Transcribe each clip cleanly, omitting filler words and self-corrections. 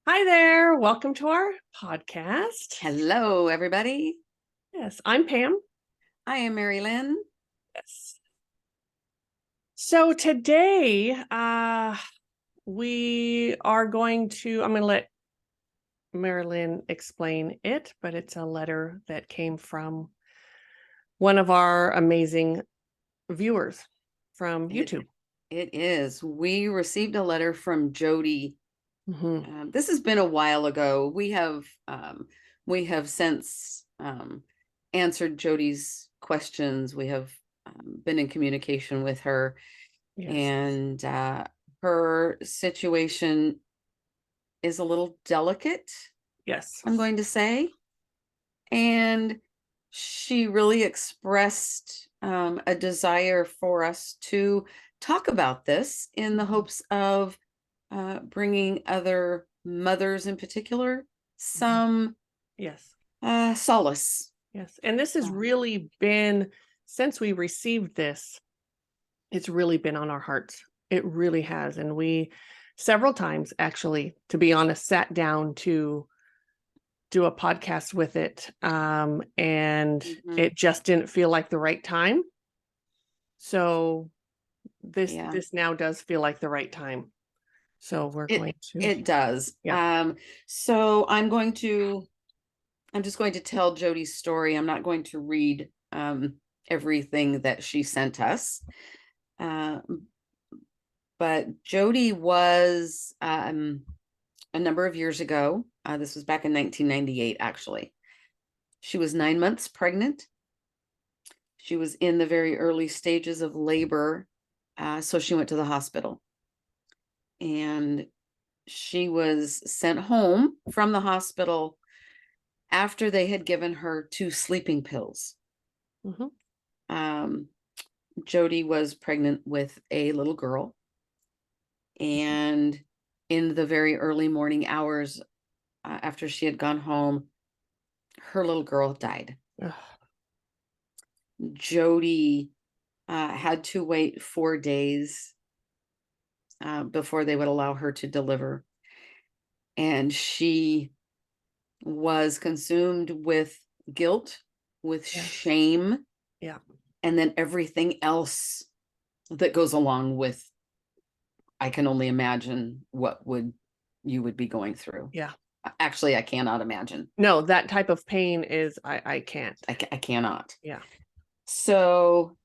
Hi there. Welcome to our podcast. Hello, everybody. Yes, I'm Pam. I am Mari-Lyn. Yes. So today, we are I'm going to let Mari-Lyn explain it, but it's a letter that came from one of our amazing viewers from YouTube. It is. We received a letter from Jodi. Mm-hmm. This has been a while ago. We have since answered Jodi's questions. We have been in communication with her, Yes. and her situation is a little delicate, Yes. I'm going to say. And she really expressed a desire for us to talk about this in the hopes of bringing other mothers in particular some Yes. solace. Yes. And this has Uh, really been, since we received this, it's really been on our hearts. It really has. And we several times, actually, to be honest, sat down to do a podcast with it. And mhm. it just didn't feel like the right time. So Yeah, this now does feel like the right time. So we're it going to, it does. yeah. So I'm just going to tell Jodi's story. I'm not going to read everything that she sent us. Uh, but Jodi was a number of years ago. This was back in 1998, actually. She was 9 months pregnant. She was in the very early stages of labor. So she went to the hospital. And she was sent home from the hospital after they had given her 2 sleeping pills. Mm-hmm. Um, Jodi was pregnant with a little girl. And in the very early morning hours after she had gone home, her little girl died. Jodi had to wait 4 days before they would allow her to deliver. And she was consumed with guilt, with Yes. shame, Yeah. and then everything else that goes along with, I can only imagine what you would be going through. Yeah. Actually, I cannot imagine. No, that type of pain is, I can't. I cannot. Yeah. So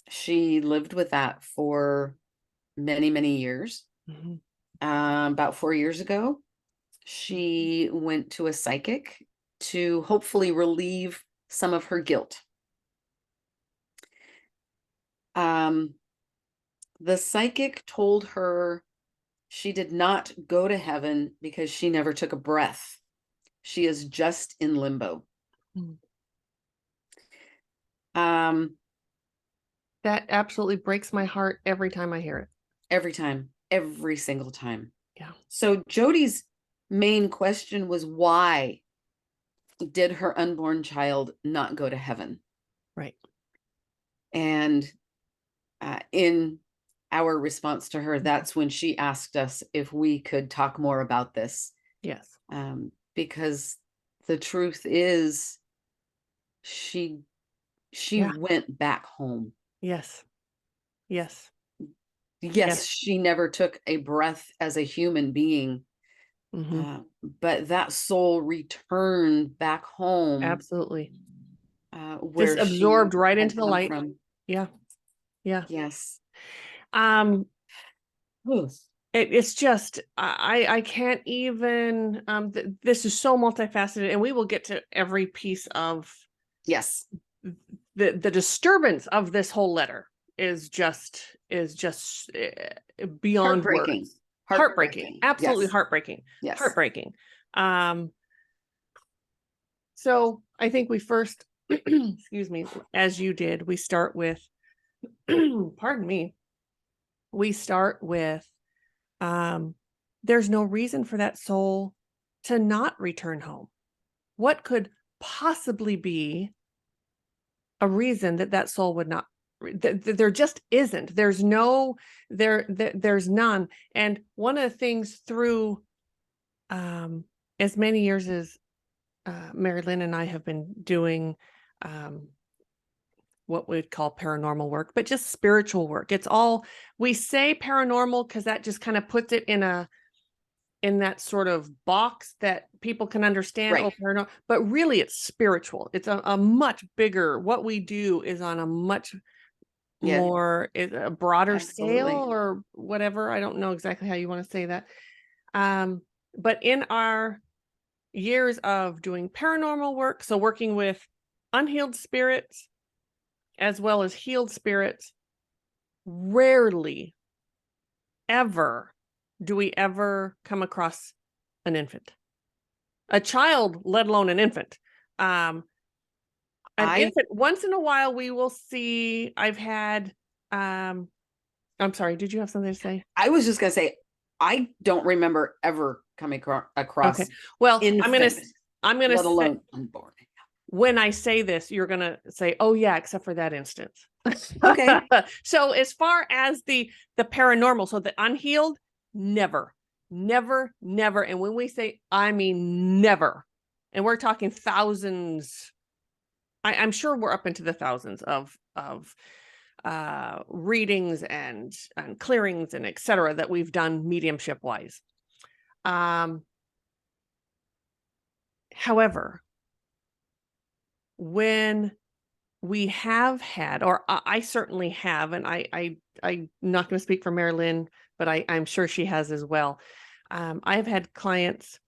she lived with that for many, many years. Mm-hmm. About 4 years ago, she went to a psychic to hopefully relieve some of her guilt. Um, the psychic told her she did not go to heaven because she never took a breath. She is just in limbo. Mm-hmm. Um, That absolutely breaks my heart every time I hear it. every time, every single time. Yeah. So Jodi's main question was, why did her unborn child not go to heaven? Right. And in our response to her, that's when she asked us if we could talk more about this. Yes. Because the truth is, she Yeah. went back home. Yes. Yes. Yes, Yes. she never took a breath as a human being, Mm-hmm. but that soul returned back home, Absolutely. Just where she absorbed right had into the come light. from. Yeah. Yeah. Yes. Um, Ooh. it's just I can't even this is so multifaceted, and we will get to every piece of Yes. the disturbance of this whole letter is just beyond Heartbreaking. words. Heartbreaking. Absolutely Yes. heartbreaking. Yes. Heartbreaking. So I think we first, excuse me, as you did, we start with, pardon me, we start with, there's no reason for that soul to not return home. What could possibly be a reason that that soul would not there just isn't. There's no, there's none. And one of the things through as many years as Mari-Lyn and I have been doing what we'd call paranormal work, but just spiritual work. It's all, we say paranormal because that just kind of puts it in that sort of box that people can understand. Right. Oh, paranormal, but really it's spiritual. It's a much bigger, what we do is on a much more, a broader Absolutely. scale or whatever. I don't know exactly how you want to say that. But in our years of doing paranormal work, so working with unhealed spirits as well as healed spirits, rarely ever do we ever come across an infant, a child, let alone an infant. An infant, once in a while we will see. I've had I'm sorry, did you have something to say? I was just gonna say, I don't remember ever coming across. Okay, well, infant, I'm gonna let say, alone unborn. when I say this, you're gonna say, oh yeah, except for that instance. Okay. So as far as the paranormal, so the unhealed, never. And when we say, I mean never, and we're talking thousands, I'm sure we're up into the thousands of readings and clearings and etc. that we've done mediumship wise. However, when we have had, or I certainly have, and I'm not going to speak for Mari-Lyn, but I'm sure she has as well. I've had clients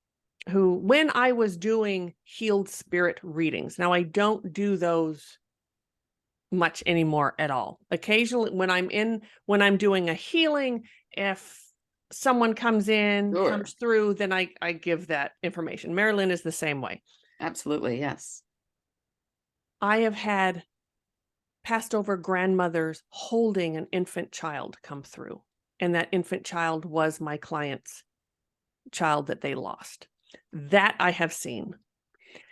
who, when I was doing healed spirit readings, now I don't do those much anymore at all. Occasionally when I'm doing a healing, if someone comes through, then I give that information. Mari-Lyn is the same way. Absolutely. Yes. I have had passed over grandmothers holding an infant child come through, and that infant child was my client's child that they lost. That I have seen.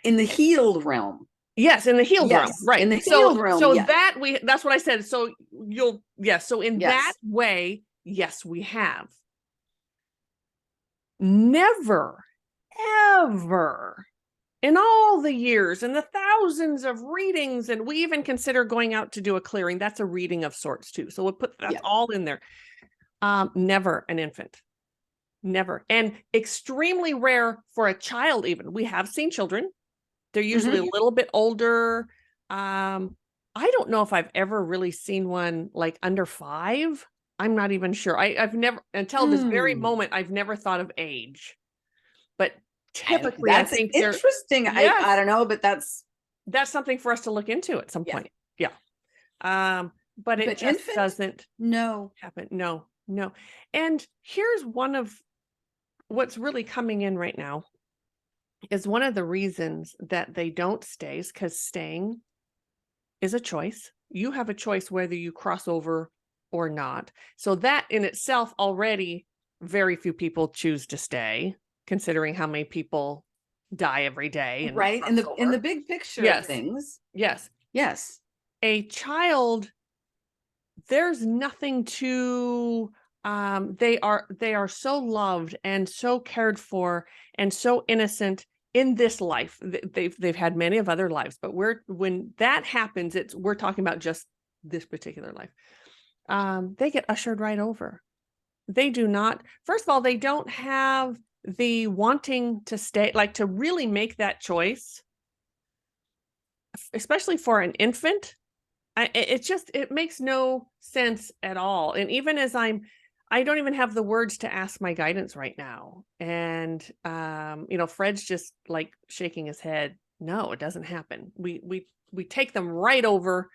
In the healed realm. Yes, in the healed realm, right? In the healed realm. So yes. that's what I said. So so in that way, yes, we have. Never, ever, in all the years and the thousands of readings, and we even consider going out to do a clearing. That's a reading of sorts too. So we'll put that all in there. Never an infant. Never. And extremely rare for a child even. We have seen children. They're usually a little bit older. I don't know if I've ever really seen one like under 5. I'm not even sure. I've never, until this very moment, I've never thought of age. But typically, I think interesting. Yes. I don't know, but that's something for us to look into at some point. Yeah. But it just doesn't happen. No. And here's one of what's really coming in right now is one of the reasons that they don't stay is because staying is a choice. You have a choice whether you cross over or not. So that in itself already, very few people choose to stay, considering how many people die every day. And right. In the big picture of things. Yes. A child, there's nothing to they are so loved and so cared for and so innocent in this life. They've had many of other lives, but when that happens, we're talking about just this particular life. They get ushered right over. They do not, first of all, they don't have the wanting to stay, like to really make that choice, especially for an infant. It makes no sense at all. And even as I don't even have the words to ask my guidance right now. And, Fred's just like shaking his head. No, it doesn't happen. We take them right over,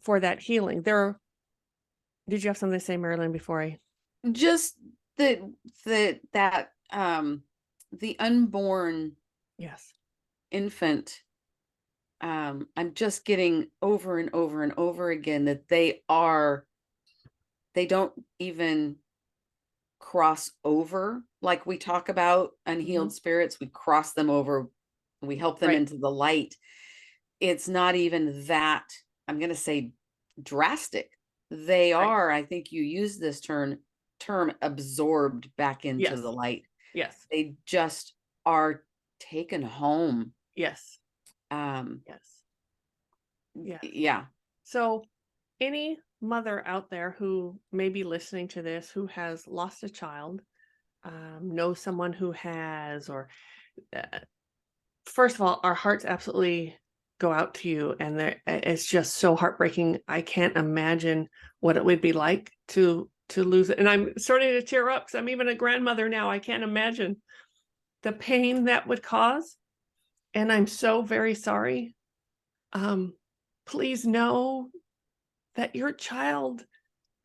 for that healing. Did you have something to say, Mari-Lyn, before I? Just the unborn infant. I'm just getting over and over and over again that they don't even cross over. Like we talk about unhealed spirits, we cross them over, we help them into the light. It's not even that I'm going to say drastic. They Right. are, I think you used this term absorbed back into Yes. the light. Yes. They just are taken home. Yes. Um, Yes. Yes. yeah. So any mother out there who may be listening to this, who has lost a child, knows someone who has, or uh, first of all, our hearts absolutely go out to you, and it's just so heartbreaking. I can't imagine what it would be like to lose it. And I'm starting to tear up because I'm even a grandmother now. I can't imagine the pain that would cause. And I'm so very sorry. Please know that your child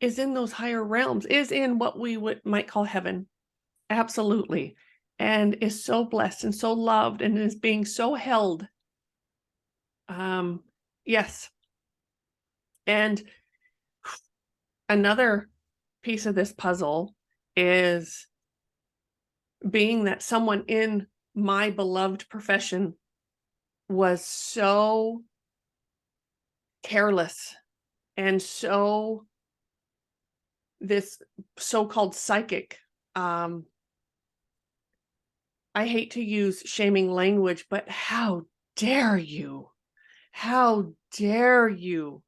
is in those higher realms, is in what we might call heaven. Absolutely. And is so blessed and so loved and is being so held. Yes. And another piece of this puzzle is being that someone in my beloved profession was so careless and so this so-called psychic. I hate to use shaming language, but how dare you? How dare you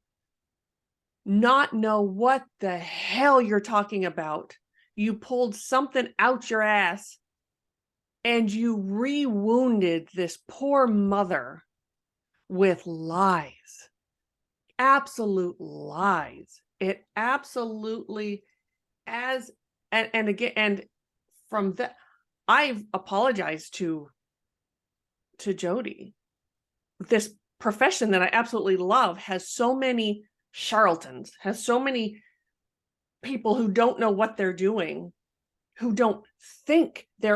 not know what the hell you're talking about? You pulled something out your ass and you re-wounded this poor mother with lies. Absolute lies. It absolutely as and again, and from that, I've apologized to Jodi. This profession that I absolutely love has so many charlatans, has so many people who don't know what they're doing, who don't think, they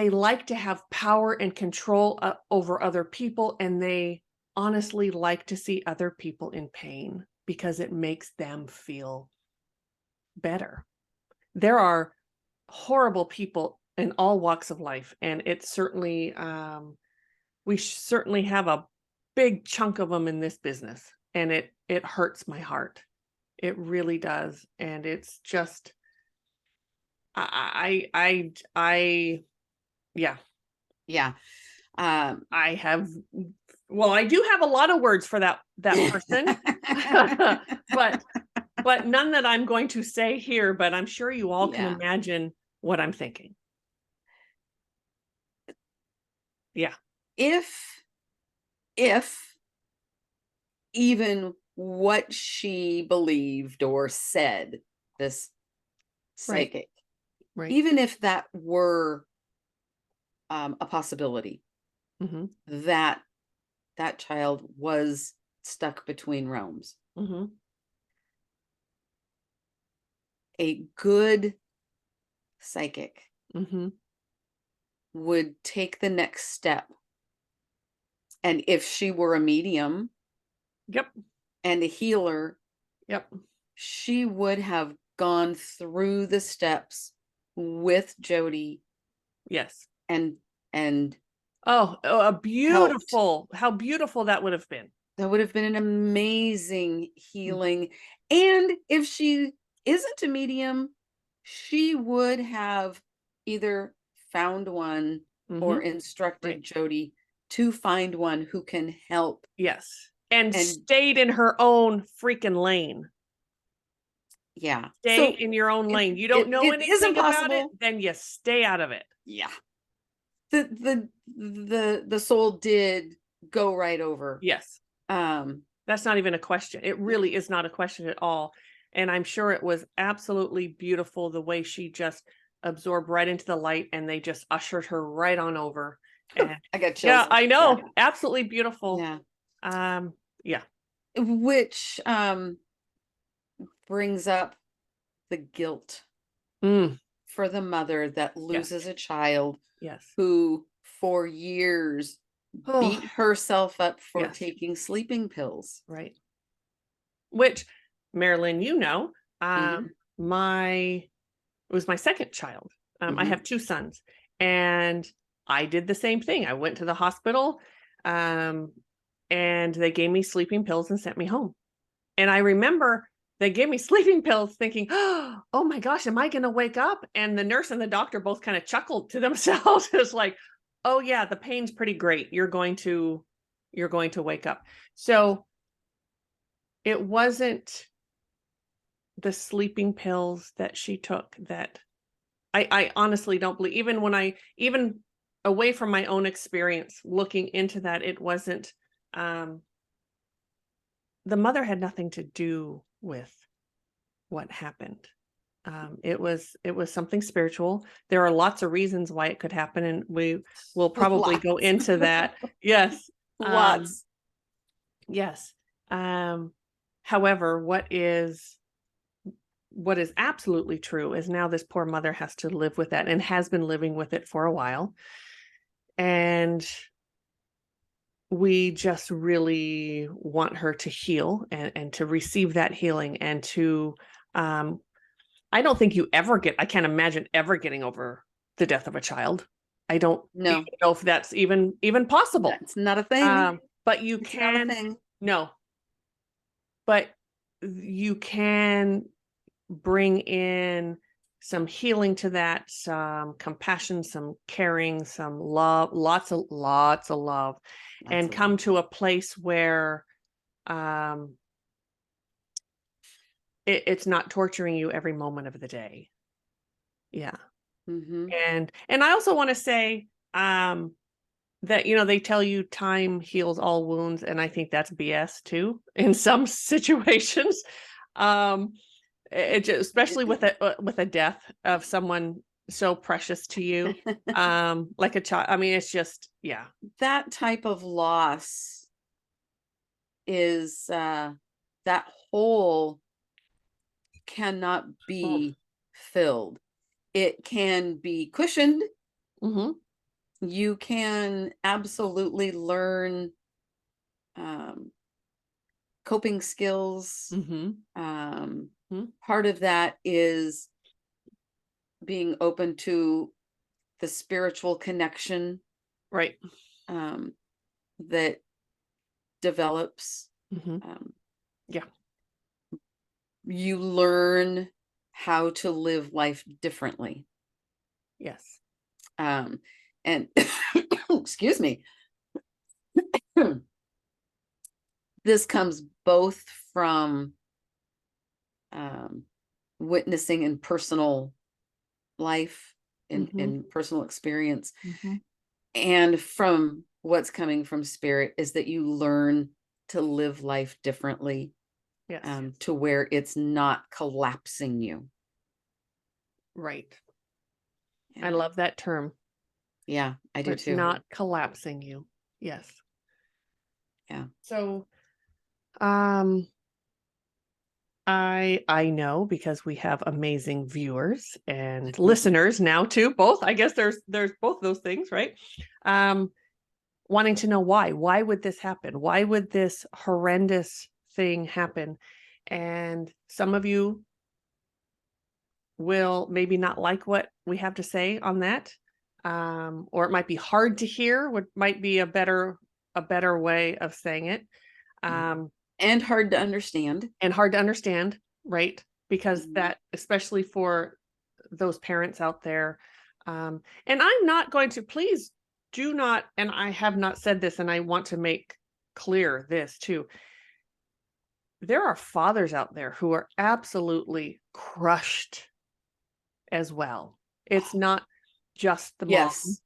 like to have power and control over other people, and they honestly like to see other people in pain because it makes them feel better. There are horrible people in all walks of life, and it's certainly we certainly have a big chunk of them in this business, and it hurts my heart. It really does, and it's just I yeah, Yeah. I have well, I do have a lot of words for that person. but none that I'm going to say here, but I'm sure you all can yeah. imagine what I'm thinking. Yeah. If even what she believed or said, this Right. psychic, Right. even if that were a possibility, Mhm. that that child was stuck between realms, Mhm. a good psychic Mhm. would take the next step. And if she were a medium Yep. and a healer, Yep. she would have gone through the steps with Jodi Yes. and and Oh, a helped. beautiful, how beautiful that would have been. That would have been an amazing Mm. healing. And if she isn't a medium, she would have either found one or Mhm. instructed Right. Jodi to find one who can help. Yes. And And stayed in her own freaking lane. yeah, Stay so in your own it lane. You don't know it is anything about it, impossible. then you stay out of it. Yeah, the soul did go right over. Yes. Um, That's not even a question. It really is not a question at all. And I'm sure it was absolutely beautiful the way she just absorbed right into the light and they just ushered her right on over. And I got yeah, chills. I Yeah, know. Absolutely beautiful. yeah. Yeah. Which brings up the guilt Mm, for the mother that yes. loses a child Yes. who for years Oh, beat herself up for yes. taking sleeping pills. Right. Which, Mari-Lyn, Mhm, my it was my second child. I mhm, have two sons, and I did the same thing. I went to the hospital. Um, and they gave me sleeping pills and sent me home. And I remember they gave me sleeping pills thinking, oh my gosh, am I going to wake up? And the nurse and the doctor both kind of chuckled to themselves. It's like, oh yeah, the pain's pretty great. You're going to wake up. So it wasn't the sleeping pills that she took that I honestly don't believe, even away from my own experience looking into that, it wasn't, the mother had nothing to do with what happened. It was something spiritual. There are lots of reasons why it could happen, and we will probably go Lots. into that. Yes. Lots. Yes. However, what is absolutely true is now this poor mother has to live with that and has been living with it for a while. And we just really want her to heal and to receive that healing and to, I don't think I can't imagine ever getting over the death of a child. I don't No, know if that's even possible. that's not a thing. But you It's not a can, thing. no, but you can bring in some healing to that, some compassion, some caring, some love, lots of love, and come to a place where it's not torturing you every moment of the day. Yeah. Mm-hmm. And I also want to say that, they tell you time heals all wounds, and I think that's BS too in some situations. Especially with a death of someone so precious to you, like a child. I mean, it's just, yeah. That type of loss is that hole cannot be filled. It can be cushioned. Mm-hmm. You can absolutely learn coping skills. Mm-hmm. Part of that is being open to the spiritual connection, Right. that develops. Mm-hmm. Yeah. You learn how to live life differently. Yes. And excuse me, this comes both from witnessing in personal life, in personal experience, and from what's coming from spirit, is that you learn to live life differently. Yes. To where it's not collapsing you. Right. Yeah. I love that term. Yeah, I do It's too. not collapsing you. Yes. Yeah. So, I know, because we have amazing viewers and listeners now too, both. I guess there's both those things, right? Wanting to know why would this happen? Why would this horrendous thing happen? And some of you will maybe not like what we have to say on that. Or it might be hard to hear, what might be a better way of saying it. And hard to understand. Right? Because that, especially for those parents out there. And I'm not going to, please do not, and I have not said this, and I want to make clear this too. There are fathers out there who are absolutely crushed as well. It's not just the mom. Yes.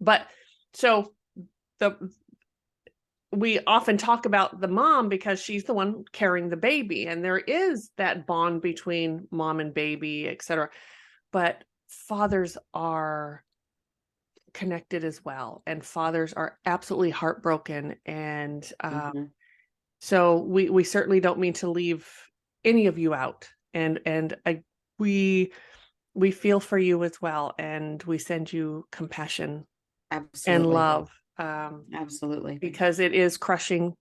But so we often talk about the mom because she's the one carrying the baby, and there is that bond between mom and baby, etc. But fathers are connected as well, and fathers are absolutely heartbroken. And so we certainly don't mean to leave any of you out. And we feel for you as well, and we send you compassion and love. Absolutely. Because it is crushing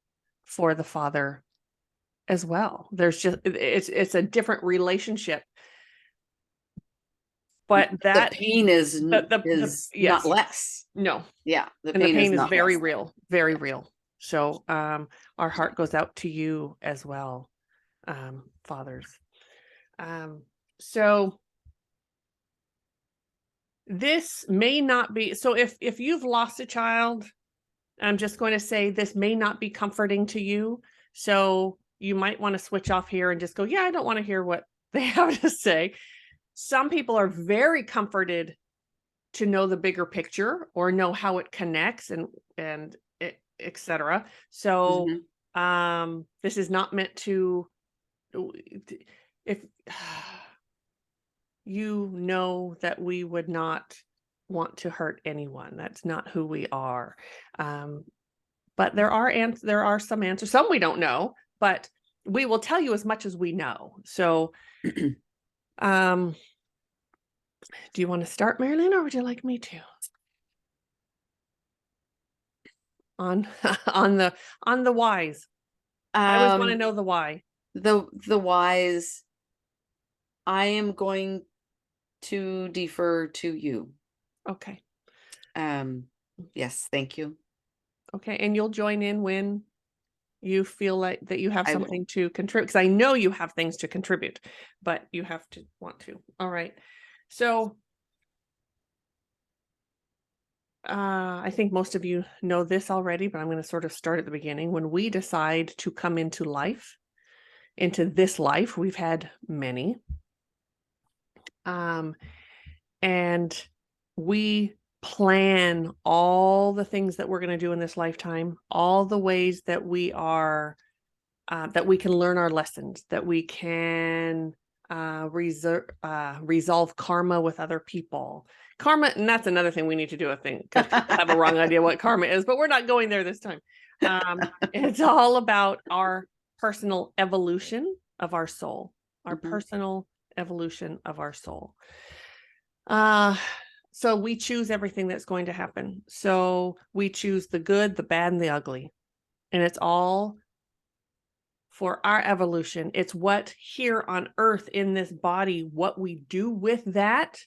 for the father as well. There's just, it's a different relationship. But that the pain is yes. not less. No. Yeah. And the pain is very real, very real. So our heart goes out to you as well, fathers. So this may not be, so if you've lost a child, I'm just going to say this may not be comforting to you. So you might want to switch off here and just go, yeah, I don't want to hear what they have to say. Some people are very comforted to know the bigger picture or know how it connects and etc. So this is not meant to, if you know that we would not want to hurt anyone. That's not who we are. But there are some answers. Some we don't know, but we will tell you as much as we know. So do you want to start, Mari-Lyn, or would you like me to? On on the whys. I always want to know the why. The whys, I am going to defer to you. Okay. Yes, thank you. Okay, and you'll join in when you feel like that you have I will. something to contribute, because I know you have things to contribute, but you have to want to. All right. So I think most of you know this already, but I'm going to sort of start at the beginning. When we decide to come into life, into this life, we've had many. And we plan all the things that we're going to do in this lifetime, all the ways that we are, that we can learn our lessons, that we can resolve karma with other people. Karma, and that's another thing we need to do, I think, because people have a wrong idea what karma is, but we're not going there this time. It's all about our personal evolution of our soul, our personal evolution of our soul. So we choose everything that's going to happen. So we choose the good, the bad, and the ugly. And it's all for our evolution. It's what here on earth in this body, what we do with that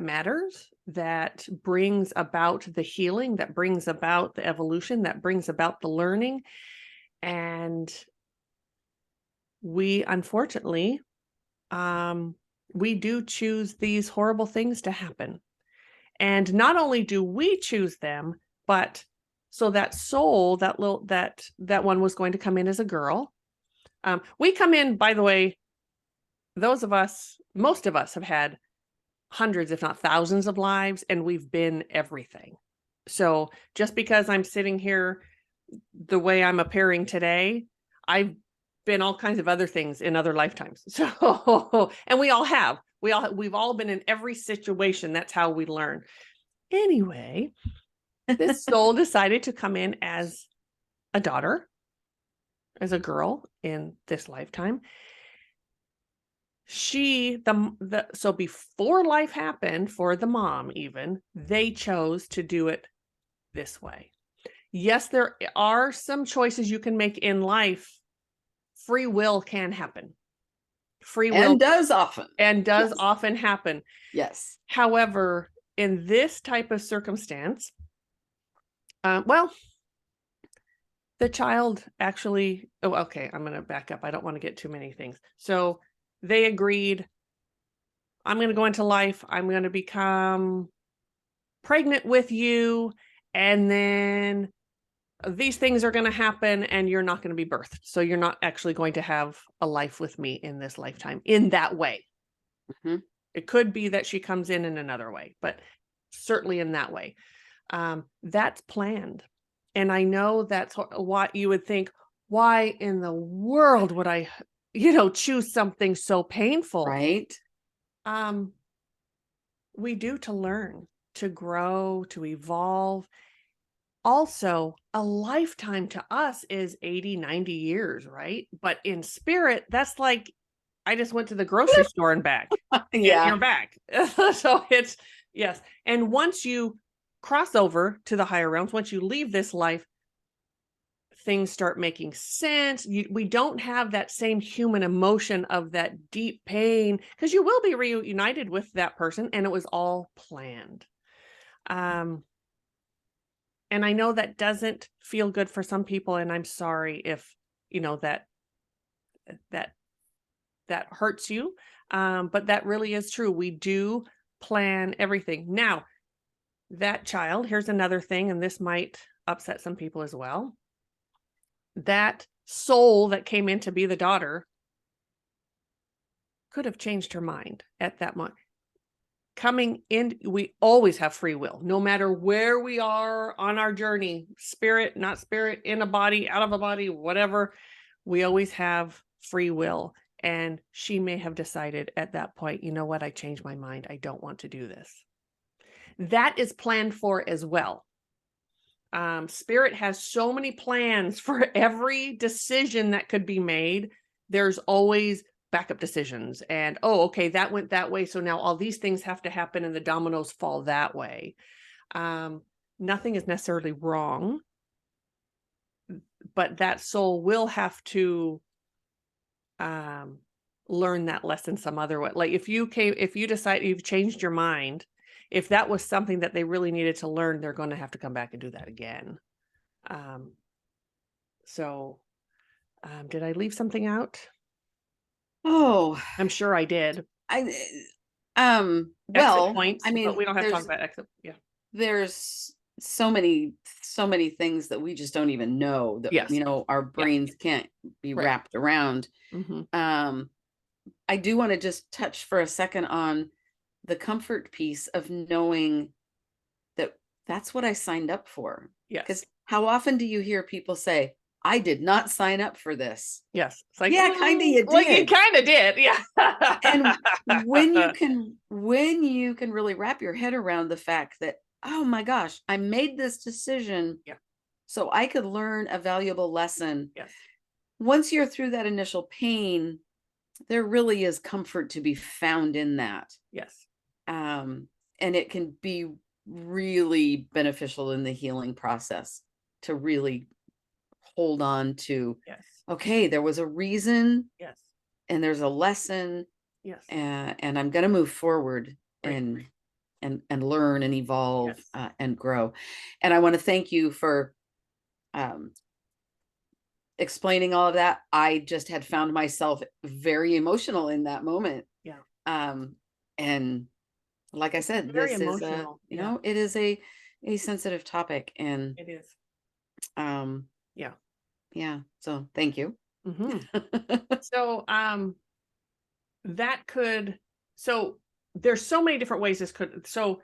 matters, that brings about the healing, that brings about the evolution, that brings about the learning. And we, unfortunately, we do choose these horrible things to happen. And not only do we choose them, but so that soul, that one was going to come in as a girl. We come in, by the way, most of us have had hundreds, if not thousands of lives, and we've been everything. So just because I'm sitting here the way I'm appearing today, I've been all kinds of other things in other lifetimes. So, and we've all been in every situation. That's how we learn. Anyway, this soul decided to come in as a daughter, as a girl in this lifetime. So before life happened for the mom, even, they chose to do it this way. Yes, there are some choices you can make in life. Free will can happen. Free will does often happen. Yes. However, in this type of circumstance, the child actually, okay, I'm going to back up. I don't want to get too many things. So they agreed, I'm going to go into life. I'm going to become pregnant with you. And then these things are going to happen and you're not going to be birthed. So you're not actually going to have a life with me in this lifetime in that way. It could be that she comes in another way, but certainly in that way. That's planned. And I know that's what you would think, why in the world would I, choose something so painful? Right. We do to learn, to grow, to evolve. Also, a lifetime to us is 80, 90 years, right? But in spirit, that's like, I just went to the grocery store and back. Yeah. And you're back. So it's, yes. And once you cross over to the higher realms, once you leave this life, things start making sense. We don't have that same human emotion of that deep pain, because you will be reunited with that person and it was all planned. And I know that doesn't feel good for some people, and I'm sorry if, that that that hurts you. But that really is true. We do plan everything. Now, that child, here's another thing, and this might upset some people as well. That soul that came in to be the daughter could have changed her mind at that moment. Coming in, we always have free will, no matter where we are on our journey, spirit, not spirit, in a body, out of a body, whatever. We always have free will. And she may have decided at that point, you know what, I changed my mind. I don't want to do this. That is planned for as well. Spirit has so many plans for every decision that could be made. There's always backup decisions, and okay, that went that way, so now all these things have to happen and the dominoes fall that way. Nothing is necessarily wrong, but that soul will have to learn that lesson some other way. Like if you decide you've changed your mind, if that was something that they really needed to learn, they're going to have to come back and do that again. Did I leave something out? Oh, I'm sure I did. exit Exit points, I but mean, we don't have to talk about exit. Yeah. there's so many things that we just don't even know, that, Yes. our Yeah. brains can't be Right. wrapped around. Mm-hmm. I do want to just touch for a second on the comfort piece of knowing that that's what I signed up for. Yes. Because how often do you hear people say, I did not sign up for this? Yes. It's like, Yeah, kind of you well, you did. kind of did. Yeah. And when you can really wrap your head around the fact that, oh my gosh, I made this decision, Yeah. so I could learn a valuable lesson. Yes. Once you're through that initial pain, there really is comfort to be found in that. Yes. And it can be really beneficial in the healing process to really hold on to, Yes. okay, there was a reason Yes. and there's a lesson, Yes. and I'm going to move forward Right. and learn and evolve, Yes. and grow. And I want to thank you for explaining all of that. I just had found myself very emotional in that moment. Yeah. And like I said, Very this is emotional. Yeah. it is a sensitive topic, and It is. Yeah. yeah. So thank you. Mm-hmm. So, that could, so there's so many different ways this could, so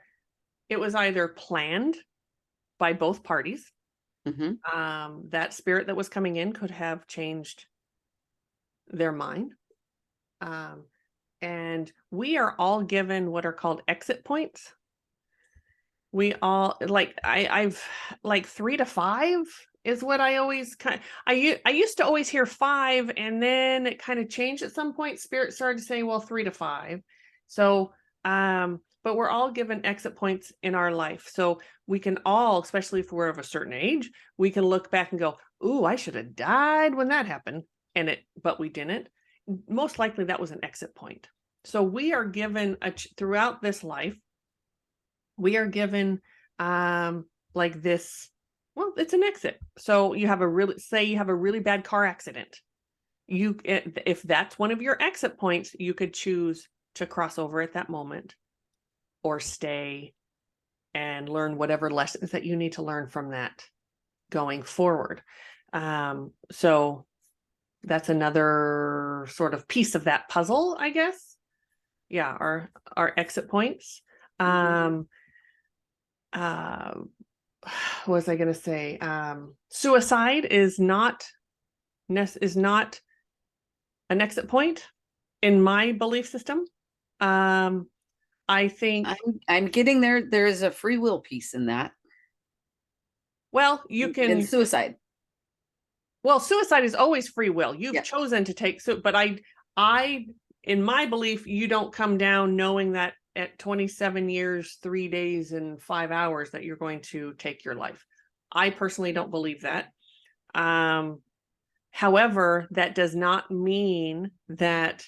it was either planned by both parties. That spirit that was coming in could have changed their mind. And we are all given what are called exit points. We all I've like 3 to 5 is what I always I used to always hear 5, and then it kind of changed at some point. Spirit started to say, well, 3 to 5. So, but we're all given exit points in our life. So we can all, especially if we're of a certain age, we can look back and go, ooh, I should have died when that happened. But we didn't. Most likely that was an exit point. So we are given throughout this life, we are given like this, well, it's an exit. So you have a really bad car accident. If that's one of your exit points, you could choose to cross over at that moment or stay and learn whatever lessons that you need to learn from that going forward. So that's another sort of piece of that puzzle, I guess. Yeah, our exit points. What was I going to say? Suicide is not an exit point in my belief system. I think I'm getting there. There is a free will piece in that. Well, you can in suicide. Well, suicide is always free will. You've Yeah. chosen to take but I in my belief, you don't come down knowing that at 27 years, 3 days, and 5 hours that you're going to take your life. I personally don't believe that. However, that does not mean that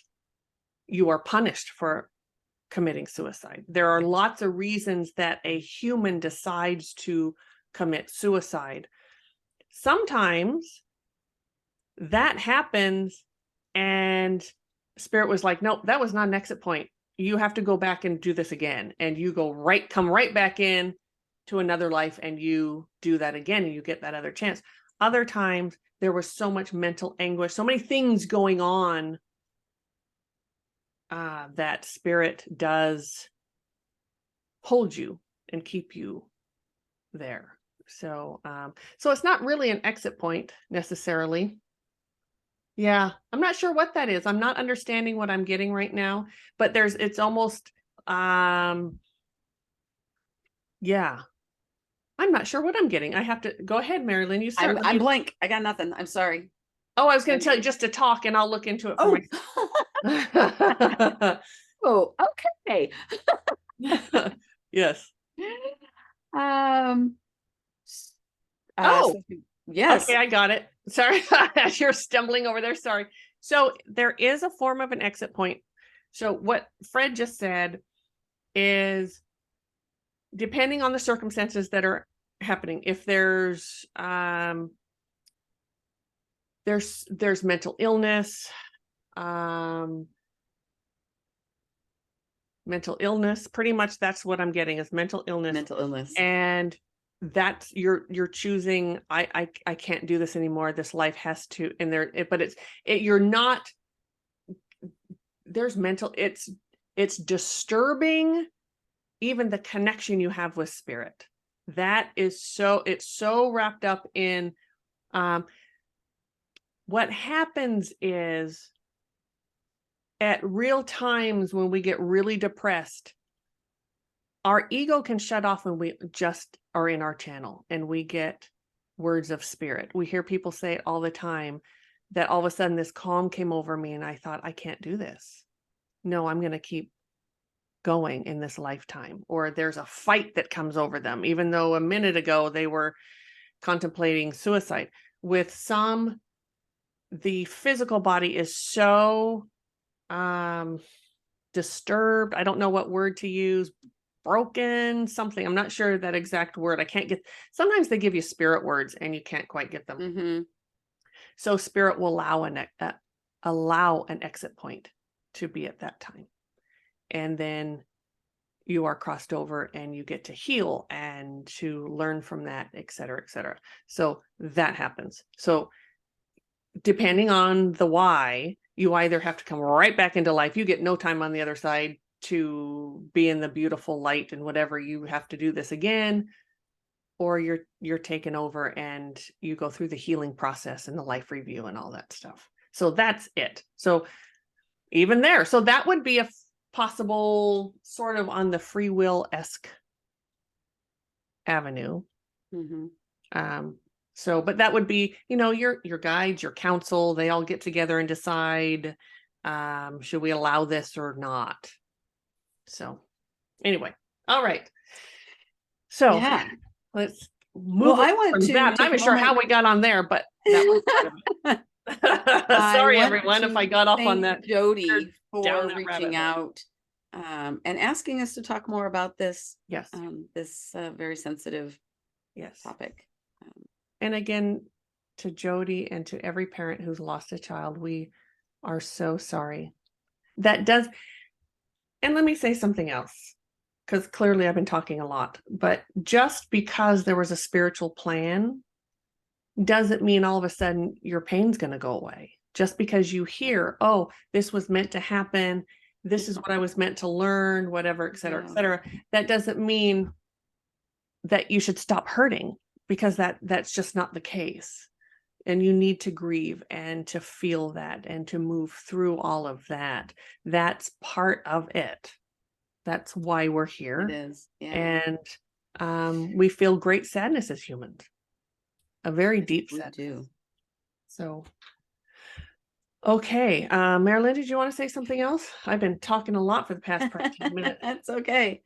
you are punished for committing suicide. There are lots of reasons that a human decides to commit suicide. Sometimes that happens and spirit was like, nope, that was not an exit point. You have to go back and do this again. And you come right back in to another life and you do that again and you get that other chance. Other times there was so much mental anguish, so many things going on, that spirit does hold you and keep you there. So it's not really an exit point necessarily. Yeah, I'm not sure what that is. I'm not understanding what I'm getting right now, but it's almost, yeah, I'm not sure what I'm getting. I have to go ahead, Mari-Lyn, you start. I'm blank. I got nothing. I'm sorry. Oh, I was going to tell you just to talk and I'll look into it for myself. Oh, okay. Yes. Oh, yes. Okay, I got it. Sorry, you're stumbling over there. Sorry. So there is a form of an exit point. So what Fred just said is, depending on the circumstances that are happening, if there's mental illness, pretty much that's what I'm getting, is mental illness. And that's you're choosing, I can't do this anymore. This life has to, and you're not, there's mental, it's disturbing even the connection you have with spirit. That is it's so wrapped up in, what happens is, at real times when we get really depressed, our ego can shut off when we just are in our channel and we get words of spirit. We hear people say it all the time, that all of a sudden this calm came over me and I thought, I can't do this. No, I'm going to keep going in this lifetime. Or there's a fight that comes over them, even though a minute ago they were contemplating suicide. With some, the physical body is so disturbed. I don't know what word to use. Broken, something. I'm not sure that exact word. I can't get. Sometimes they give you spirit words and you can't quite get them. Mm-hmm. So spirit will allow an exit point to be at that time, and then you are crossed over and you get to heal and to learn from that, et cetera, et cetera. So that happens. So depending on the why, you either have to come right back into life. You get no time on the other side to be in the beautiful light and whatever. You have to do this again, or you're taken over and you go through the healing process and the life review and all that stuff. So that's it. So even there, so that would be a possible sort of on the free will-esque avenue. Mm-hmm. So, but that would be, your guides, your council, they all get together and decide, should we allow this or not? So anyway, all right. So yeah, let's move I want to that. I'm not even sure how we got on there, but that was part of it. Sorry, everyone, if I got off on that. Jodi for reaching out and asking us to talk more about this. Yes. This very sensitive topic. And again, to Jodi and to every parent who's lost a child, we are so sorry. And let me say something else, because clearly I've been talking a lot, but just because there was a spiritual plan doesn't mean all of a sudden your pain's going to go away. Just because you hear, oh, this was meant to happen, this is what I was meant to learn, whatever, et cetera, that doesn't mean that you should stop hurting, because that's just not the case. And you need to grieve and to feel that and to move through all of that. That's part of it. That's why we're here. It is. Yeah. And we feel great sadness as humans, a very deep sadness. We do. So, okay. Mari-Lyn, did you want to say something else? I've been talking a lot for the past 10 minutes. That's okay.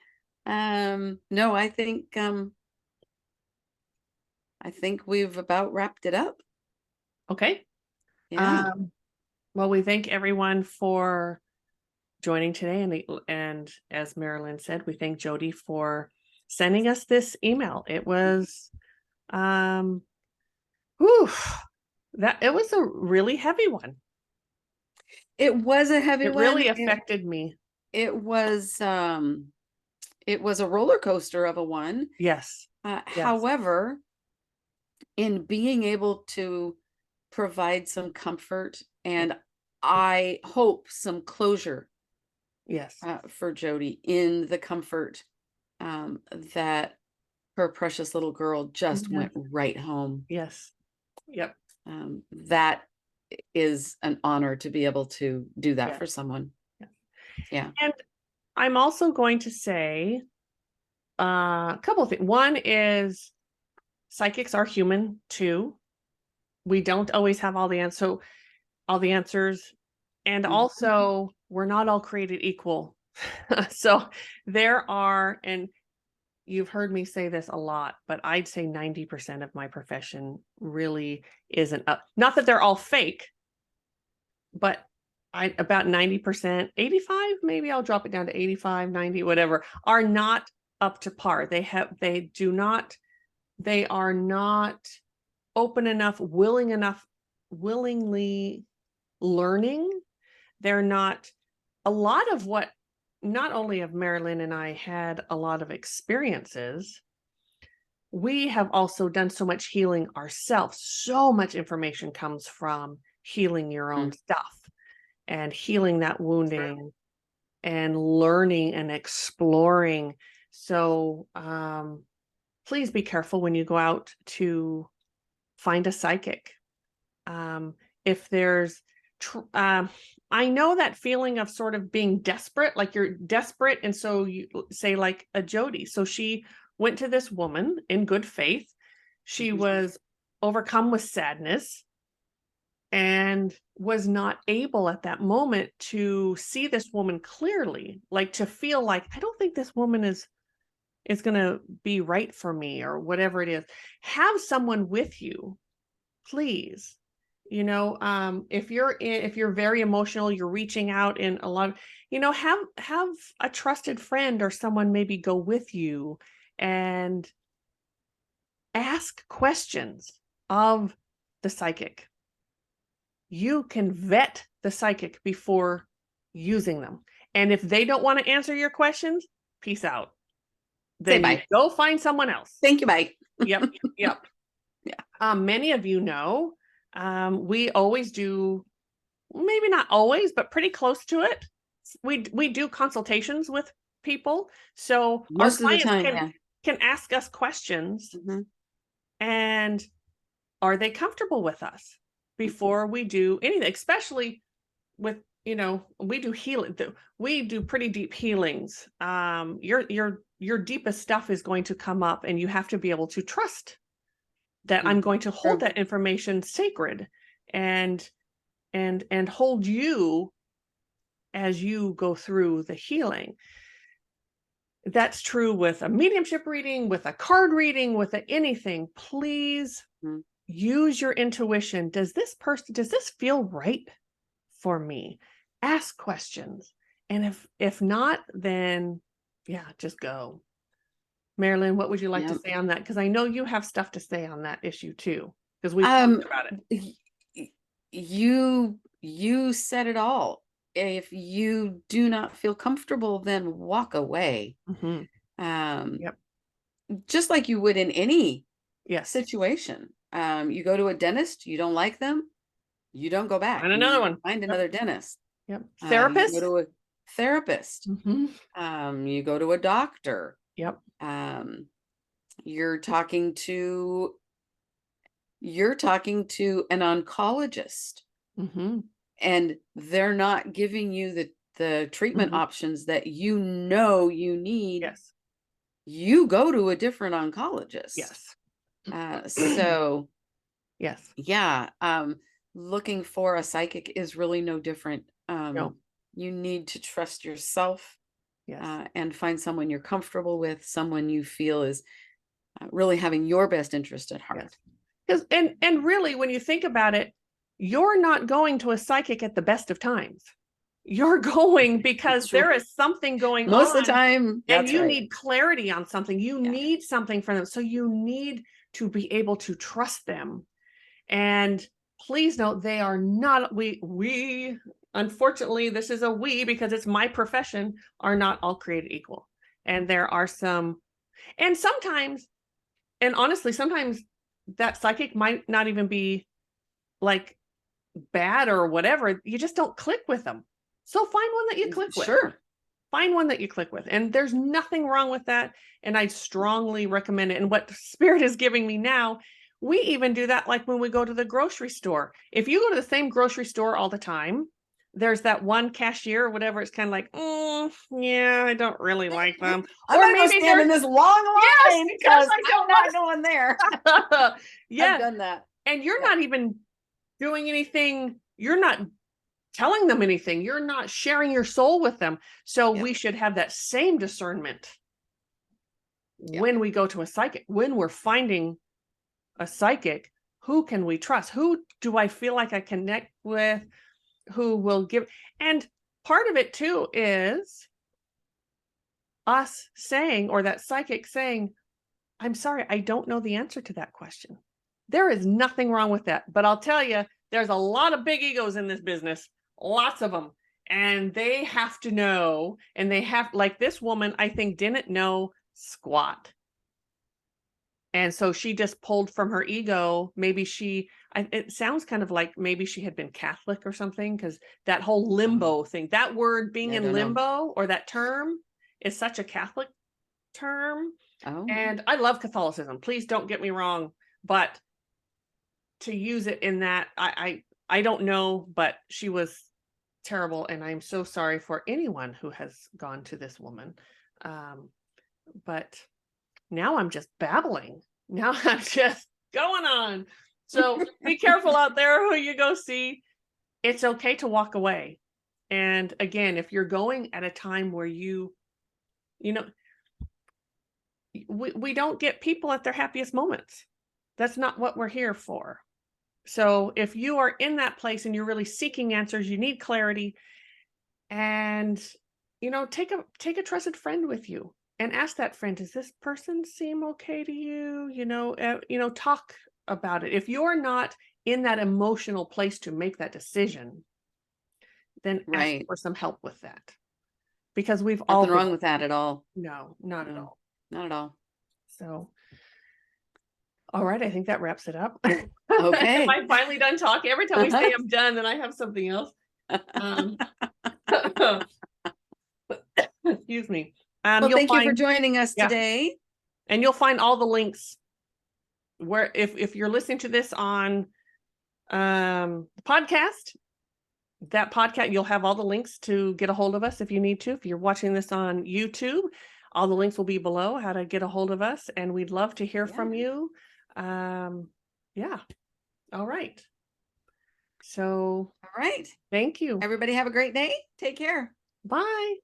No, I think we've about wrapped it up. Okay. Yeah. Well, we thank everyone for joining today. And as Mari-Lyn said, we thank Jodi for sending us this email. It was Whew, that it was a really heavy one. It was a heavy It one. really And affected me. it was a roller coaster of a one. Yes. Yes. However, in being able to provide some comfort and I hope some closure Yes. for Jodi in the comfort that her precious little girl just Yes. went right home. Yes. Yep. That is an honor to be able to do that Yes. for someone. Yes. Yeah. And I'm also going to say a couple of things. One is psychics are human too. We don't always have all the answers. And also we're not all created equal. So there are, and you've heard me say this a lot, but I'd say 90% of my profession really isn't up. Not that they're all fake, but about 90%, 85, maybe I'll drop it down to 85, 90, whatever, are not up to par. They are not open enough, willingly learning. They're not, a lot of what, not only have Mari-Lyn and I had a lot of experiences, we have also done so much healing ourselves. So much information comes from healing your own stuff and healing that wounding and learning and exploring. So please be careful when you go out to find a psychic. If there's, I know that feeling of sort of being desperate, like you're desperate. And so you say like a Jodi. So she went to this woman in good faith. She was overcome with sadness and was not able at that moment to see this woman clearly, like to feel like, I don't think this woman is going to be right for me or whatever it is. Have someone with you, please. If you're very emotional, you're reaching out in a lot of, have a trusted friend or someone maybe go with you and ask questions of the psychic. You can vet the psychic before using them. And if they don't want to answer your questions, peace out. Then you go find someone else. Thank you, bye. Yep. Yeah. Many of you know, we always do, maybe not always, but pretty close to it. We do consultations with people. So Most our of the clients time, can ask us questions and are they comfortable with us before we do anything, especially with, we do healing. We do pretty deep healings. Your deepest stuff is going to come up and you have to be able to trust that I'm going to hold that information sacred and hold you as you go through the healing. That's true with a mediumship reading, with a card reading, with anything. Please use your intuition. Does this feel right for me? Ask questions. And if not, then yeah, just go. Mari-Lyn, what would you like to say on that? Because I know you have stuff to say on that issue too, because we've talked about it. You said it all. If you do not feel comfortable, then walk away. Just like you would in any situation. You go to a dentist, you don't like them, you don't go back. Find another one. Find another dentist. Therapist. You go to a therapist. You go to a doctor. You're talking to an oncologist, and they're not giving you the treatment options that you need. You go to a different oncologist. So looking for a psychic is really no different. You need to trust yourself. And find someone you're comfortable with, someone you feel is really having your best interest at heart. Because and really, when you think about it, you're not going to a psychic at the best of times. You're going because there is something going on most of the time, and you need clarity on something. You need something from them. So you need to be able to trust them. And please note, they are not, we, unfortunately, this is a we, because it's my profession, are not all created equal. And there are some, and sometimes, and honestly, sometimes that psychic might not even be like bad or whatever. You just don't click with them. So find one that you click with. Sure. Find one that you click with. And there's nothing wrong with that. And I strongly recommend it. And what Spirit is giving me now, we even do that like when we go to the grocery store. If you go to the same grocery store all the time, there's that one cashier or whatever. It's kind of like, yeah, I don't really like them. I'm or gonna go stand in this long line because I'm not going there. Yeah. I've done that. And you're not even doing anything. You're not telling them anything. You're not sharing your soul with them. So we should have that same discernment when we go to a psychic, when we're finding a psychic. Who can we trust? Who do I feel like I connect with? Who will give? And part of it too is us saying, or that psychic saying, I'm sorry, I don't know the answer to that question. There is nothing wrong with that. But I'll tell you, there's a lot of big egos in this business, lots of them. And they have to know, and they have, like this woman, I think, didn't know squat. And so she just pulled from her ego. Maybe it sounds kind of like maybe she had been Catholic or something, because that whole limbo thing, that word being in limbo, or that term, is such a Catholic term. And I love Catholicism. Please don't get me wrong. But to use it in that, I don't know, but she was terrible. And I'm so sorry for anyone who has gone to this woman. But now I'm just babbling. Now I'm just going on. So be careful out there who you go see. It's okay to walk away. And again, if you're going at a time where we don't get people at their happiest moments. That's not what we're here for. So if you are in that place and you're really seeking answers, you need clarity, and take a trusted friend with you and ask that friend, does this person seem okay to you? Talk about it. If you're not in that emotional place to make that decision, then ask for some help with that. Because we've all nothing wrong with that at all. No, not at all. Not at all. So, all right, I think that wraps it up. Okay. Am I finally done talking? Every time we say I'm done, then I have something else. Excuse me. Well, thank you for joining us today. And you'll find all the links where, if you're listening to this on the podcast, that podcast, you'll have all the links to get a hold of us if you need to. If you're watching this on YouTube, all the links will be below, how to get a hold of us, and we'd love to hear from you. Yeah. All right. So, all right. Thank you. Everybody have a great day. Take care. Bye.